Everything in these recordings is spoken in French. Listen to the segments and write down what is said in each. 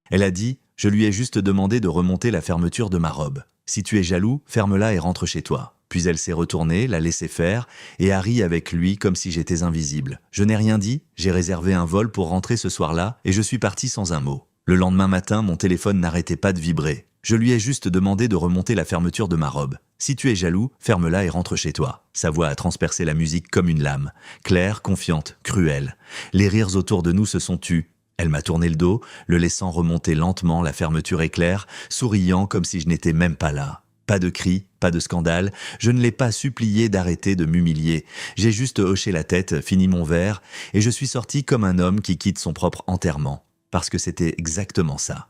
Elle a dit « Je lui ai juste demandé de remonter la fermeture de ma robe. Si tu es jaloux, ferme-la et rentre chez toi. » Puis elle s'est retournée, l'a laissé faire, et a ri avec lui comme si j'étais invisible. Je n'ai rien dit, j'ai réservé un vol pour rentrer ce soir-là, et je suis parti sans un mot. Le lendemain matin, mon téléphone n'arrêtait pas de vibrer. Je lui ai juste demandé de remonter la fermeture de ma robe. Si tu es jaloux, ferme-la et rentre chez toi. Sa voix a transpercé la musique comme une lame. Claire, confiante, cruelle. Les rires autour de nous se sont tus. Elle m'a tourné le dos, le laissant remonter lentement la fermeture éclair, souriant comme si je n'étais même pas là. Pas de cris, pas de scandale, je ne l'ai pas supplié d'arrêter de m'humilier. J'ai juste hoché la tête, fini mon verre, et je suis sorti comme un homme qui quitte son propre enterrement. Parce que c'était exactement ça.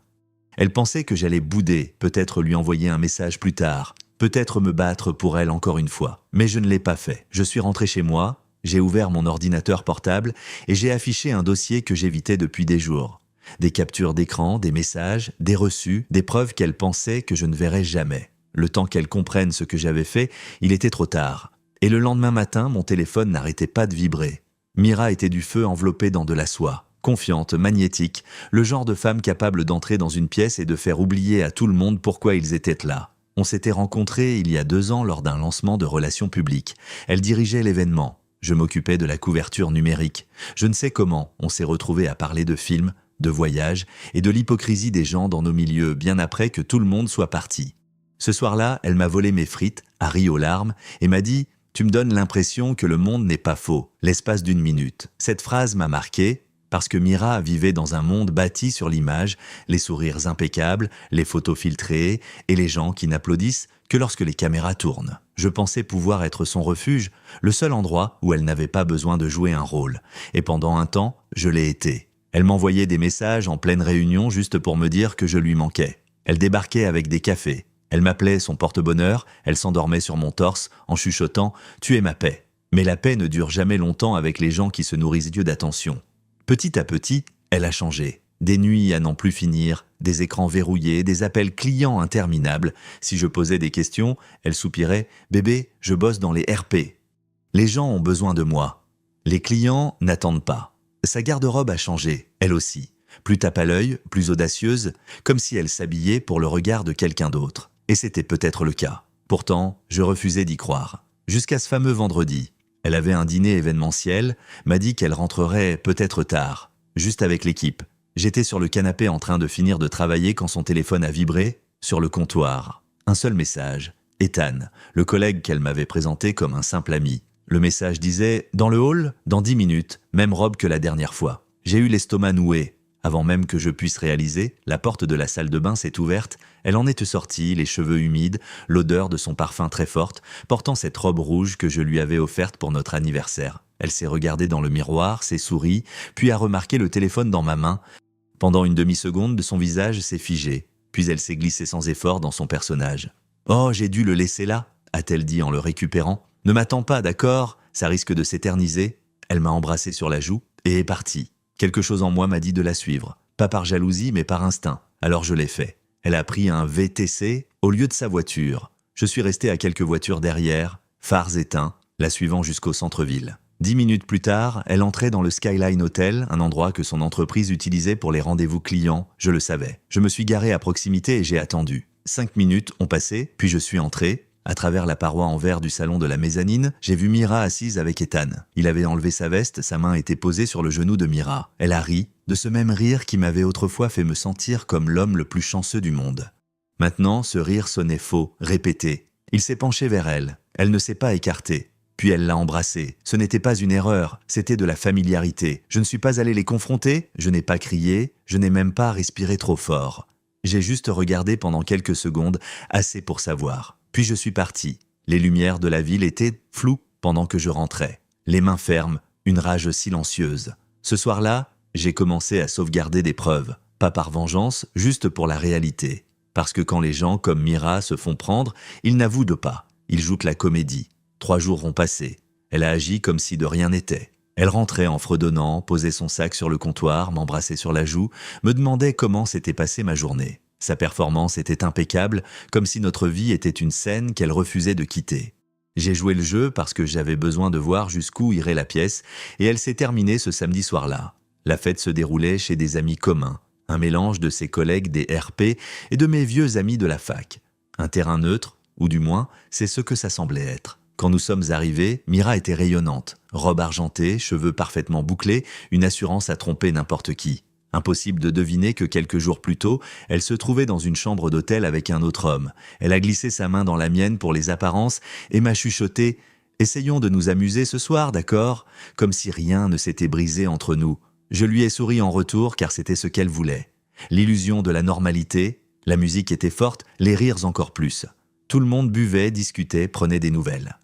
Elle pensait que j'allais bouder, peut-être lui envoyer un message plus tard, peut-être me battre pour elle encore une fois. Mais je ne l'ai pas fait. Je suis rentré chez moi, j'ai ouvert mon ordinateur portable et j'ai affiché un dossier que j'évitais depuis des jours. Des captures d'écran, des messages, des reçus, des preuves qu'elle pensait que je ne verrais jamais. Le temps qu'elle comprenne ce que j'avais fait, il était trop tard. Et le lendemain matin, mon téléphone n'arrêtait pas de vibrer. Mira était du feu enveloppée dans de la soie. Confiante, magnétique, le genre de femme capable d'entrer dans une pièce et de faire oublier à tout le monde pourquoi ils étaient là. On s'était rencontrés il y a 2 ans lors d'un lancement de relations publiques. Elle dirigeait l'événement. Je m'occupais de la couverture numérique. Je ne sais comment, on s'est retrouvés à parler de films, de voyages et de l'hypocrisie des gens dans nos milieux bien après que tout le monde soit parti. Ce soir-là, elle m'a volé mes frites, a ri aux larmes et m'a dit « Tu me donnes l'impression que le monde n'est pas faux », l'espace d'1 minute. Cette phrase m'a marqué. Parce que Mira vivait dans un monde bâti sur l'image, les sourires impeccables, les photos filtrées et les gens qui n'applaudissent que lorsque les caméras tournent. Je pensais pouvoir être son refuge, le seul endroit où elle n'avait pas besoin de jouer un rôle. Et pendant un temps, je l'ai été. Elle m'envoyait des messages en pleine réunion juste pour me dire que je lui manquais. Elle débarquait avec des cafés. Elle m'appelait son porte-bonheur, elle s'endormait sur mon torse en chuchotant « Tu es ma paix ». Mais la paix ne dure jamais longtemps avec les gens qui se nourrissent d'attention. Petit à petit, elle a changé. Des nuits à n'en plus finir, des écrans verrouillés, des appels clients interminables. Si je posais des questions, elle soupirait « Bébé, je bosse dans les RP ». Les gens ont besoin de moi. Les clients n'attendent pas. Sa garde-robe a changé, elle aussi. Plus tape à l'œil, plus audacieuse, comme si elle s'habillait pour le regard de quelqu'un d'autre. Et c'était peut-être le cas. Pourtant, je refusais d'y croire. Jusqu'à ce fameux vendredi. Elle avait un dîner événementiel, m'a dit qu'elle rentrerait peut-être tard, juste avec l'équipe. J'étais sur le canapé en train de finir de travailler quand son téléphone a vibré, sur le comptoir. Un seul message. Ethan, le collègue qu'elle m'avait présenté comme un simple ami. Le message disait « Dans le hall, dans 10 minutes, même robe que la dernière fois ». J'ai eu l'estomac noué. Avant même que je puisse réaliser, la porte de la salle de bain s'est ouverte, elle en était sortie, les cheveux humides, l'odeur de son parfum très forte, portant cette robe rouge que je lui avais offerte pour notre anniversaire. Elle s'est regardée dans le miroir, s'est sourie, puis a remarqué le téléphone dans ma main. Pendant une demi-seconde, son visage s'est figé, puis elle s'est glissée sans effort dans son personnage. « Oh, j'ai dû le laisser là », a-t-elle dit en le récupérant. « Ne m'attends pas, d'accord, ça risque de s'éterniser. » Elle m'a embrassé sur la joue et est partie. Quelque chose en moi m'a dit de la suivre, pas par jalousie mais par instinct, alors je l'ai fait. Elle a pris un VTC au lieu de sa voiture. Je suis resté à quelques voitures derrière, phares éteints, la suivant jusqu'au centre-ville. 10 minutes plus tard, elle entrait dans le Skyline Hotel, un endroit que son entreprise utilisait pour les rendez-vous clients, je le savais. Je me suis garé à proximité et j'ai attendu. 5 minutes ont passé, puis je suis entré. À travers la paroi en verre du salon de la mezzanine, j'ai vu Mira assise avec Ethan. Il avait enlevé sa veste, sa main était posée sur le genou de Mira. Elle a ri, de ce même rire qui m'avait autrefois fait me sentir comme l'homme le plus chanceux du monde. Maintenant, ce rire sonnait faux, répété. Il s'est penché vers elle. Elle ne s'est pas écartée. Puis elle l'a embrassé. Ce n'était pas une erreur, c'était de la familiarité. Je ne suis pas allé les confronter, je n'ai pas crié, je n'ai même pas respiré trop fort. J'ai juste regardé pendant quelques secondes, assez pour savoir. Puis je suis parti. Les lumières de la ville étaient floues pendant que je rentrais. Les mains fermes, une rage silencieuse. Ce soir-là, j'ai commencé à sauvegarder des preuves. Pas par vengeance, juste pour la réalité. Parce que quand les gens comme Mira se font prendre, ils n'avouent pas. Ils jouent la comédie. 3 jours ont passé. Elle a agi comme si de rien n'était. Elle rentrait en fredonnant, posait son sac sur le comptoir, m'embrassait sur la joue, me demandait comment s'était passée ma journée. Sa performance était impeccable, comme si notre vie était une scène qu'elle refusait de quitter. J'ai joué le jeu parce que j'avais besoin de voir jusqu'où irait la pièce, et elle s'est terminée ce samedi soir-là. La fête se déroulait chez des amis communs. un mélange de ses collègues des RP et de mes vieux amis de la fac. Un terrain neutre, ou du moins, c'est ce que ça semblait être. Quand nous sommes arrivés, Mira était rayonnante, robe argentée, cheveux parfaitement bouclés, une assurance à tromper n'importe qui. Impossible de deviner que quelques jours plus tôt, elle se trouvait dans une chambre d'hôtel avec un autre homme. Elle a glissé sa main dans la mienne pour les apparences et m'a chuchoté « Essayons de nous amuser ce soir, d'accord ?» Comme si rien ne s'était brisé entre nous. Je lui ai souri en retour car c'était ce qu'elle voulait. L'illusion de la normalité, la musique était forte, les rires encore plus. Tout le monde buvait, discutait, prenait des nouvelles.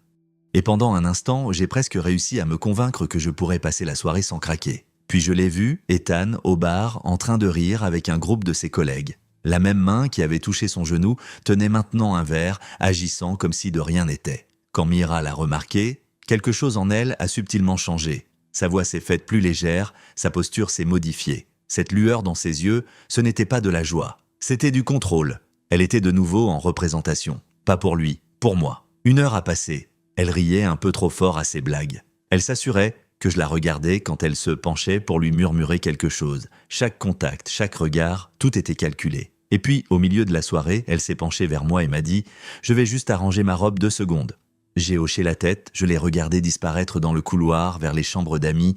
Et pendant un instant, j'ai presque réussi à me convaincre que je pourrais passer la soirée sans craquer. Puis je l'ai vu, Ethan, au bar, en train de rire avec un groupe de ses collègues. La même main qui avait touché son genou tenait maintenant un verre, agissant comme si de rien n'était. Quand Mira l'a remarqué, quelque chose en elle a subtilement changé. Sa voix s'est faite plus légère, sa posture s'est modifiée. Cette lueur dans ses yeux, ce n'était pas de la joie. C'était du contrôle. Elle était de nouveau en représentation. Pas pour lui, pour moi. 1 heure a passé. Elle riait un peu trop fort à ses blagues. Elle s'assurait que je la regardais quand elle se penchait pour lui murmurer quelque chose. Chaque contact, chaque regard, tout était calculé. Et puis, au milieu de la soirée, elle s'est penchée vers moi et m'a dit « Je vais juste arranger ma robe 2 secondes ». J'ai hoché la tête, je l'ai regardée disparaître dans le couloir vers les chambres d'amis.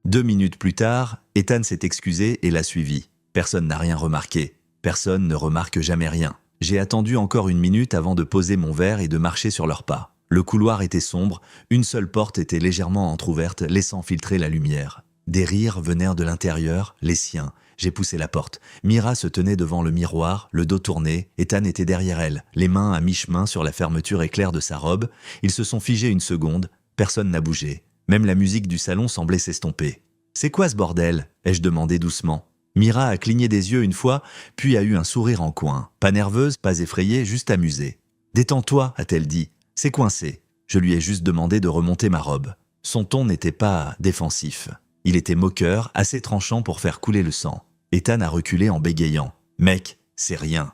2 minutes plus tard, Ethan s'est excusé et l'a suivi. Personne n'a rien remarqué. Personne ne remarque jamais rien. J'ai attendu encore 1 minute avant de poser mon verre et de marcher sur leurs pas. Le couloir était sombre, une seule porte était légèrement entr'ouverte, laissant filtrer la lumière. Des rires venèrent de l'intérieur, les siens. J'ai poussé la porte. Mira se tenait devant le miroir, le dos tourné. Ethan était derrière elle, les mains à mi-chemin sur la fermeture éclair de sa robe. Ils se sont figés 1 seconde. Personne n'a bougé. Même la musique du salon semblait s'estomper. « C'est quoi ce bordel ?» ai-je demandé doucement. Mira a cligné des yeux 1 fois, puis a eu un sourire en coin. Pas nerveuse, pas effrayée, juste amusée. « Détends-toi » a-t-elle dit. « C'est coincé. » Je lui ai juste demandé de remonter ma robe. Son ton n'était pas défensif. Il était moqueur, assez tranchant pour faire couler le sang. Ethan a reculé en bégayant. « Mec, c'est rien. »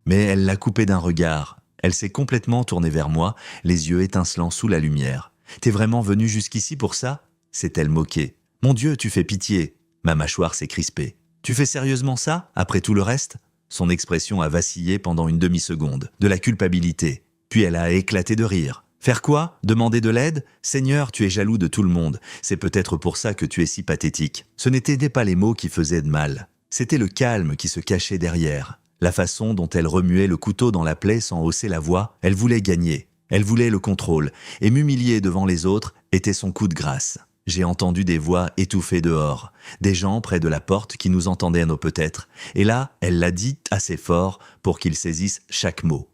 Mais elle l'a coupé d'un regard. Elle s'est complètement tournée vers moi, les yeux étincelants sous la lumière. « T'es vraiment venu jusqu'ici pour ça ?» s'est-elle moquée. « Mon Dieu, tu fais pitié !» Ma mâchoire s'est crispée. « Tu fais sérieusement ça, après tout le reste ?» Son expression a vacillé pendant 1 demi-seconde. De la culpabilité. Puis elle a éclaté de rire. « Faire quoi ? Demander de l'aide ? Seigneur, tu es jaloux de tout le monde. C'est peut-être pour ça que tu es si pathétique. » Ce n'étaient pas les mots qui faisaient de mal. C'était le calme qui se cachait derrière. La façon dont elle remuait le couteau dans la plaie sans hausser la voix, elle voulait gagner. Elle voulait le contrôle. Et m'humilier devant les autres était son coup de grâce. J'ai entendu des voix étouffées dehors. Des gens près de la porte qui nous entendaient à nos peut-être. Et là, elle l'a dit assez fort pour qu'ils saisissent chaque mot.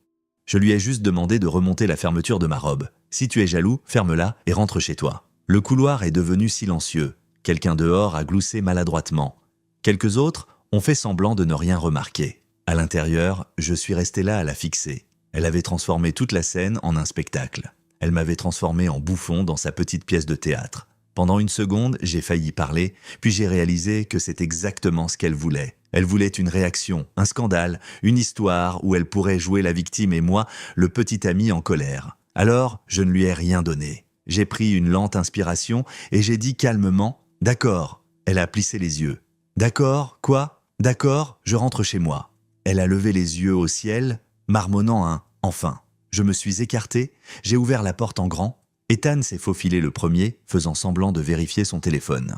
Je lui ai juste demandé de remonter la fermeture de ma robe. Si tu es jaloux, ferme-la et rentre chez toi. Le couloir est devenu silencieux. Quelqu'un dehors a gloussé maladroitement. Quelques autres ont fait semblant de ne rien remarquer. À l'intérieur, je suis resté là à la fixer. Elle avait transformé toute la scène en un spectacle. Elle m'avait transformé en bouffon dans sa petite pièce de théâtre. Pendant 1 seconde, j'ai failli parler, puis j'ai réalisé que c'est exactement ce qu'elle voulait. Elle voulait une réaction, un scandale, une histoire où elle pourrait jouer la victime et moi, le petit ami en colère. Alors, je ne lui ai rien donné. J'ai pris une lente inspiration et j'ai dit calmement « D'accord ». Elle a plissé les yeux. « D'accord, quoi ? D'accord, je rentre chez moi ». Elle a levé les yeux au ciel, marmonnant un « enfin ». Je me suis écarté, j'ai ouvert la porte en grand. Ethan s'est faufilé le premier, faisant semblant de vérifier son téléphone.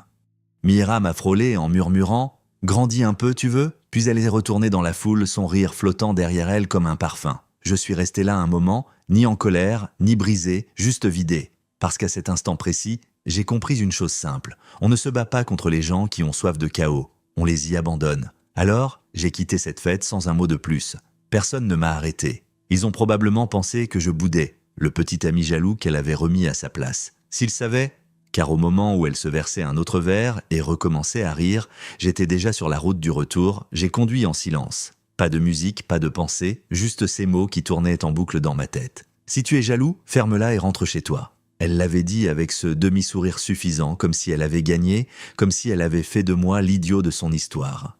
Mira m'a frôlé en murmurant « Grandis un peu, tu veux ?» Puis elle est retournée dans la foule, son rire flottant derrière elle comme un parfum. Je suis resté là un moment, ni en colère, ni brisé, juste vidé. Parce qu'à cet instant précis, j'ai compris une chose simple. On ne se bat pas contre les gens qui ont soif de chaos. On les y abandonne. Alors, j'ai quitté cette fête sans un mot de plus. Personne ne m'a arrêté. Ils ont probablement pensé que je boudais, le petit ami jaloux qu'elle avait remis à sa place. S'ils savaient, car au moment où elle se versait un autre verre et recommençait à rire, j'étais déjà sur la route du retour, j'ai conduit en silence. Pas de musique, pas de pensée, juste ces mots qui tournaient en boucle dans ma tête. « Si tu es jaloux, ferme-la et rentre chez toi. » Elle l'avait dit avec ce demi-sourire suffisant, comme si elle avait gagné, comme si elle avait fait de moi l'idiot de son histoire.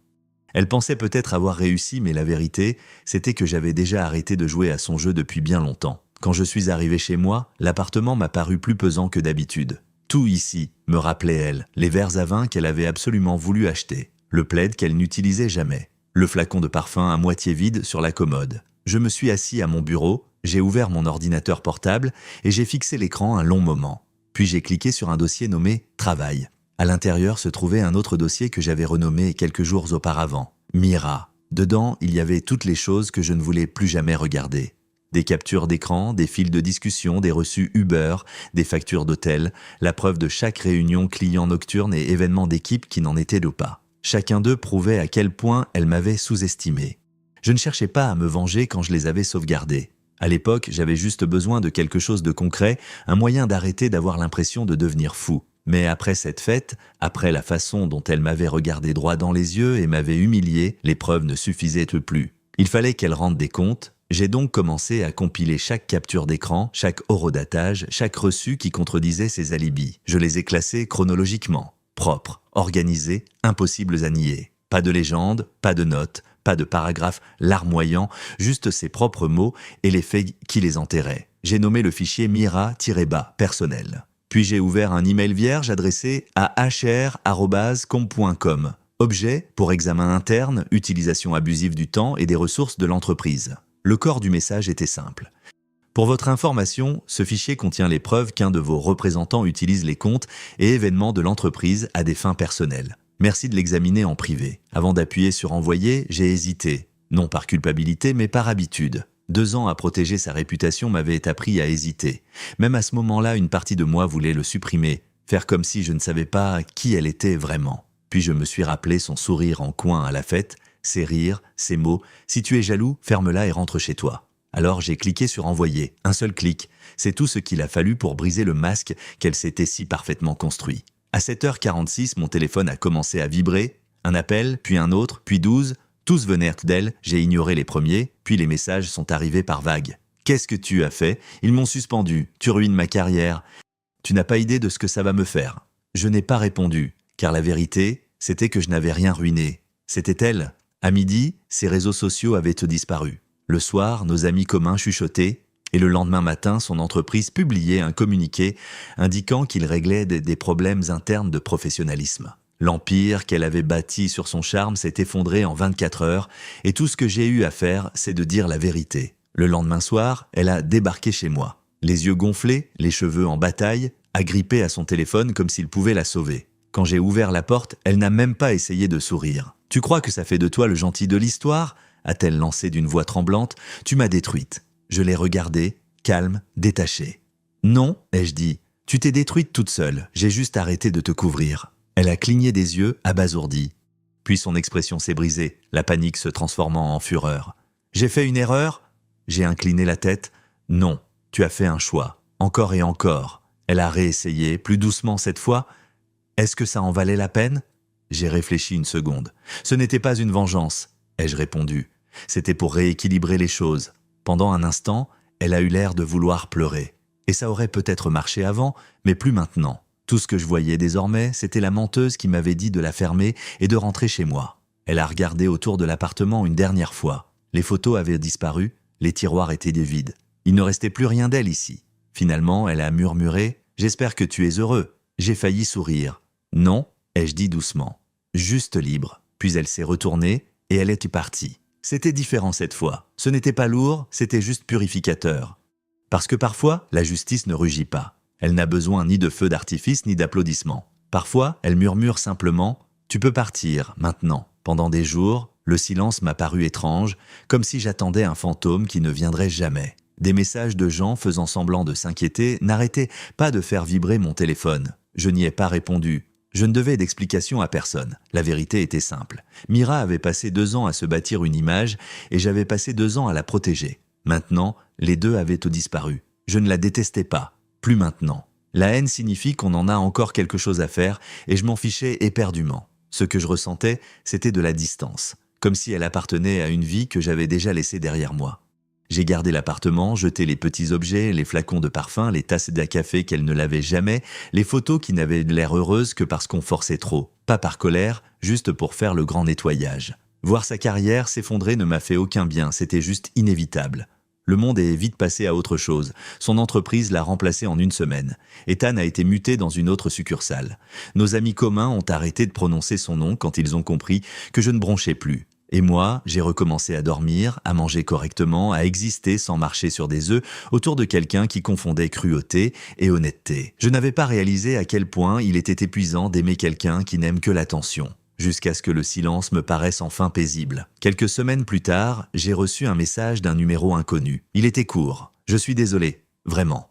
Elle pensait peut-être avoir réussi, mais la vérité, c'était que j'avais déjà arrêté de jouer à son jeu depuis bien longtemps. Quand je suis arrivé chez moi, l'appartement m'a paru plus pesant que d'habitude. Tout ici, me rappelait elle, les verres à vin qu'elle avait absolument voulu acheter. le plaid qu'elle n'utilisait jamais, le flacon de parfum à moitié vide sur la commode. Je me suis assis à mon bureau, j'ai ouvert mon ordinateur portable et j'ai fixé l'écran un long moment. Puis j'ai cliqué sur un dossier nommé « Travail ». À l'intérieur se trouvait un autre dossier que j'avais renommé quelques jours auparavant « Mira ». Dedans, il y avait toutes les choses que je ne voulais plus jamais regarder. Des captures d'écran, des fils de discussion, des reçus Uber, des factures d'hôtel, la preuve de chaque réunion client nocturne et événement d'équipe qui n'en était pas. Chacun d'eux prouvait à quel point elle m'avait sous-estimé. Je ne cherchais pas à me venger quand je les avais sauvegardés. À l'époque, j'avais juste besoin de quelque chose de concret, un moyen d'arrêter d'avoir l'impression de devenir fou. Mais après cette fête, après la façon dont elle m'avait regardé droit dans les yeux et m'avait humilié, les preuves ne suffisaient plus. Il fallait qu'elle rende des comptes. J'ai donc commencé à compiler chaque capture d'écran, chaque horodatage, chaque reçu qui contredisait ses alibis. Je les ai classés chronologiquement, propres, organisés, impossibles à nier. Pas de légende, pas de notes, pas de paragraphes larmoyants, juste ses propres mots et les faits qui les enterraient. J'ai nommé le fichier Mira-bas personnel. Puis j'ai ouvert un email vierge adressé à hr@comp.com. Objet pour examen interne, utilisation abusive du temps et des ressources de l'entreprise. Le corps du message était simple. Pour votre information, ce fichier contient les preuves qu'un de vos représentants utilise les comptes et événements de l'entreprise à des fins personnelles. Merci de l'examiner en privé. Avant d'appuyer sur envoyer, j'ai hésité. Non par culpabilité, mais par habitude. 2 ans à protéger sa réputation m'avaient appris à hésiter. Même à ce moment-là, une partie de moi voulait le supprimer, faire comme si je ne savais pas qui elle était vraiment. Puis je me suis rappelé son sourire en coin à la fête, ses rires, ses mots « Si tu es jaloux, ferme-la et rentre chez toi ». Alors j'ai cliqué sur envoyer, un seul clic. C'est tout ce qu'il a fallu pour briser le masque qu'elle s'était si parfaitement construit. À 7h46, mon téléphone a commencé à vibrer. Un appel, puis un autre, puis 12. Tous venaient d'elle, j'ai ignoré les premiers, puis les messages sont arrivés par vagues. « Qu'est-ce que tu as fait ? Ils m'ont suspendu, tu ruines ma carrière. Tu n'as pas idée de ce que ça va me faire. » Je n'ai pas répondu, car la vérité, c'était que je n'avais rien ruiné. C'était elle. À midi, ses réseaux sociaux avaient disparu. Le soir, nos amis communs chuchotaient, et le lendemain matin, son entreprise publiait un communiqué indiquant qu'il réglait des problèmes internes de professionnalisme. L'empire qu'elle avait bâti sur son charme s'est effondré en 24 heures et tout ce que j'ai eu à faire, c'est de dire la vérité. Le lendemain soir, elle a débarqué chez moi. Les yeux gonflés, les cheveux en bataille, agrippée à son téléphone comme s'il pouvait la sauver. Quand j'ai ouvert la porte, elle n'a même pas essayé de sourire. « Tu crois que ça fait de toi le gentil de l'histoire ?» a-t-elle lancé d'une voix tremblante. « Tu m'as détruite. » Je l'ai regardée, calme, détachée. « Non, ai-je dit. Tu t'es détruite toute seule. J'ai juste arrêté de te couvrir. » Elle a cligné des yeux, abasourdie. Puis son expression s'est brisée, la panique se transformant en fureur. « J'ai fait une erreur ?» J'ai incliné la tête. « Non, tu as fait un choix. Encore et encore. » Elle a réessayé, plus doucement cette fois. « Est-ce que ça en valait la peine ?» J'ai réfléchi une seconde. « Ce n'était pas une vengeance, » ai-je répondu. C'était pour rééquilibrer les choses. Pendant un instant, elle a eu l'air de vouloir pleurer. Et ça aurait peut-être marché avant, mais plus maintenant. Tout ce que je voyais désormais, c'était la menteuse qui m'avait dit de la fermer et de rentrer chez moi. Elle a regardé autour de l'appartement une dernière fois. Les photos avaient disparu, les tiroirs étaient vides. Il ne restait plus rien d'elle ici. Finalement, elle a murmuré « J'espère que tu es heureux ». J'ai failli sourire. « Non », ai-je dit doucement. « Juste libre ». Puis elle s'est retournée et elle est partie. C'était différent cette fois. Ce n'était pas lourd, c'était juste purificateur. Parce que parfois, la justice ne rugit pas. Elle n'a besoin ni de feux d'artifice ni d'applaudissements. Parfois, elle murmure simplement « Tu peux partir, maintenant ». Pendant des jours, le silence m'a paru étrange, comme si j'attendais un fantôme qui ne viendrait jamais. Des messages de gens faisant semblant de s'inquiéter n'arrêtaient pas de faire vibrer mon téléphone. Je n'y ai pas répondu. Je ne devais d'explication à personne. La vérité était simple. Mira avait passé 2 ans à se bâtir une image et j'avais passé 2 ans à la protéger. Maintenant, les deux avaient disparu. Je ne la détestais pas. Plus maintenant. La haine signifie qu'on en a encore quelque chose à faire et je m'en fichais éperdument. Ce que je ressentais, c'était de la distance. Comme si elle appartenait à une vie que j'avais déjà laissée derrière moi. J'ai gardé l'appartement, jeté les petits objets, les flacons de parfum, les tasses d'un café qu'elle ne lavait jamais, les photos qui n'avaient l'air heureuses que parce qu'on forçait trop. Pas par colère, juste pour faire le grand nettoyage. Voir sa carrière s'effondrer ne m'a fait aucun bien, c'était juste inévitable. Le monde est vite passé à autre chose. Son entreprise l'a remplacé en une semaine. Ethan a été muté dans une autre succursale. Nos amis communs ont arrêté de prononcer son nom quand ils ont compris que je ne bronchais plus. Et moi, j'ai recommencé à dormir, à manger correctement, à exister sans marcher sur des œufs autour de quelqu'un qui confondait cruauté et honnêteté. Je n'avais pas réalisé à quel point il était épuisant d'aimer quelqu'un qui n'aime que l'attention. Jusqu'à ce que le silence me paraisse enfin paisible. Quelques semaines plus tard, j'ai reçu un message d'un numéro inconnu. Il était court. Je suis désolé, vraiment.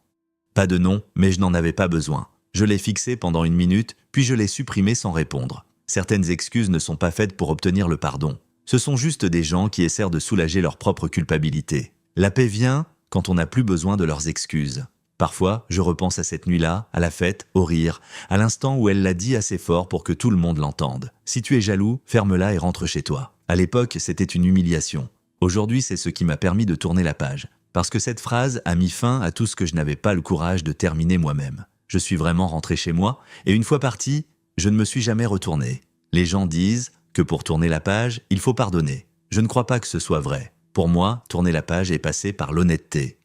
Pas de nom, mais je n'en avais pas besoin. Je l'ai fixé pendant une minute, puis je l'ai supprimé sans répondre. Certaines excuses ne sont pas faites pour obtenir le pardon. Ce sont juste des gens qui essaient de soulager leur propre culpabilité. La paix vient quand on n'a plus besoin de leurs excuses. Parfois, je repense à cette nuit-là, à la fête, au rire, à l'instant où elle l'a dit assez fort pour que tout le monde l'entende. Si tu es jaloux, ferme-la et rentre chez toi. À l'époque, c'était une humiliation. Aujourd'hui, c'est ce qui m'a permis de tourner la page. Parce que cette phrase a mis fin à tout ce que je n'avais pas le courage de terminer moi-même. Je suis vraiment rentré chez moi, et une fois parti, je ne me suis jamais retourné. Les gens disent que pour tourner la page, il faut pardonner. Je ne crois pas que ce soit vrai. Pour moi, tourner la page est passé par l'honnêteté.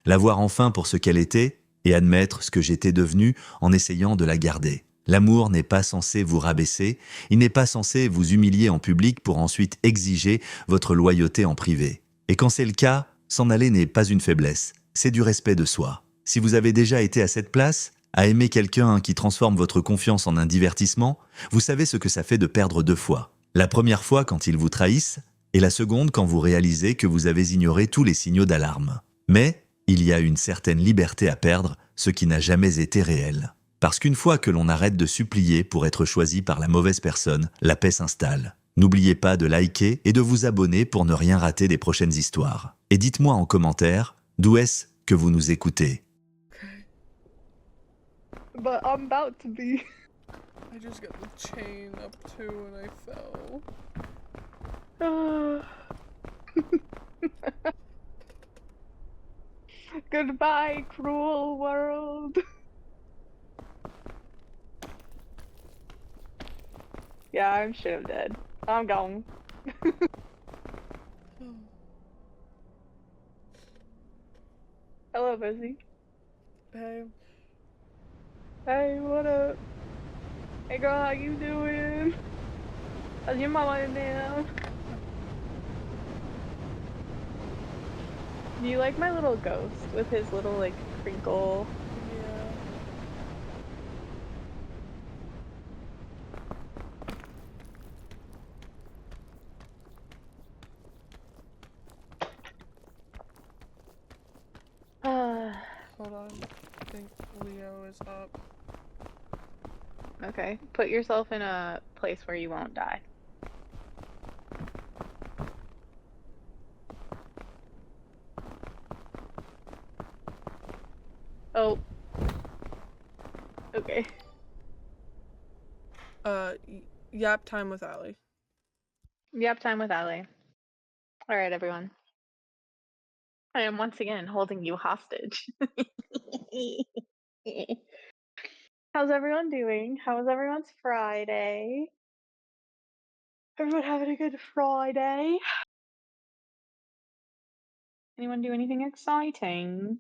La voir enfin pour ce qu'elle était et admettre ce que j'étais devenu en essayant de la garder. L'amour n'est pas censé vous rabaisser, il n'est pas censé vous humilier en public pour ensuite exiger votre loyauté en privé. Et quand c'est le cas, s'en aller n'est pas une faiblesse, c'est du respect de soi. Si vous avez déjà été à cette place, à aimer quelqu'un qui transforme votre confiance en un divertissement, vous savez ce que ça fait de perdre deux fois. La première fois quand ils vous trahissent, et la seconde quand vous réalisez que vous avez ignoré tous les signaux d'alarme. Mais il y a une certaine liberté à perdre, ce qui n'a jamais été réel. Parce qu'une fois que l'on arrête de supplier pour être choisi par la mauvaise personne, la paix s'installe. N'oubliez pas de liker et de vous abonner pour ne rien rater des prochaines histoires. Et dites-moi en commentaire, d'où est-ce que vous nous écoutez? But I'm about to be. I just got the chain up too and I fell. Goodbye, cruel world. Yeah, I'm shit of dead. I'm gone. Hello, Busy. Hey, Hey, what up? Hey, girl, how you doing? How's your mama in there? Do you like my little ghost with his little, like, crinkle? yeah. Hold on. I think Leo is up. Okay, put yourself in a place where you won't die. Oh. Okay. Yap time with Allie. Yep, time with Allie. Alright, everyone. I am once again holding you hostage. How's everyone doing? How was everyone's Friday? Everyone having a good Friday? Anyone do anything exciting?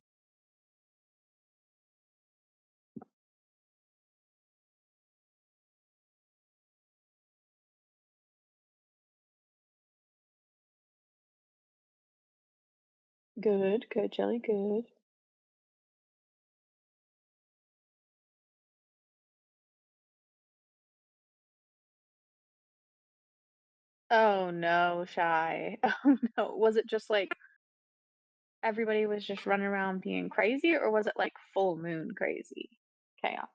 Good, good, Jelly, good. Oh no, Shy. Oh no. Was it just like everybody was just running around being crazy, or was it like full moon crazy chaos?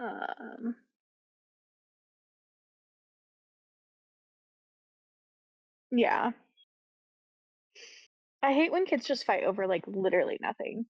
Um, yeah. I hate when kids just fight over, like, literally nothing.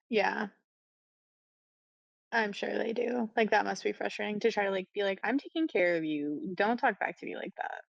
Yeah, I'm sure they do. Like, that must be frustrating to try to, like, be like, "I'm taking care of you. Don't talk back to me like that."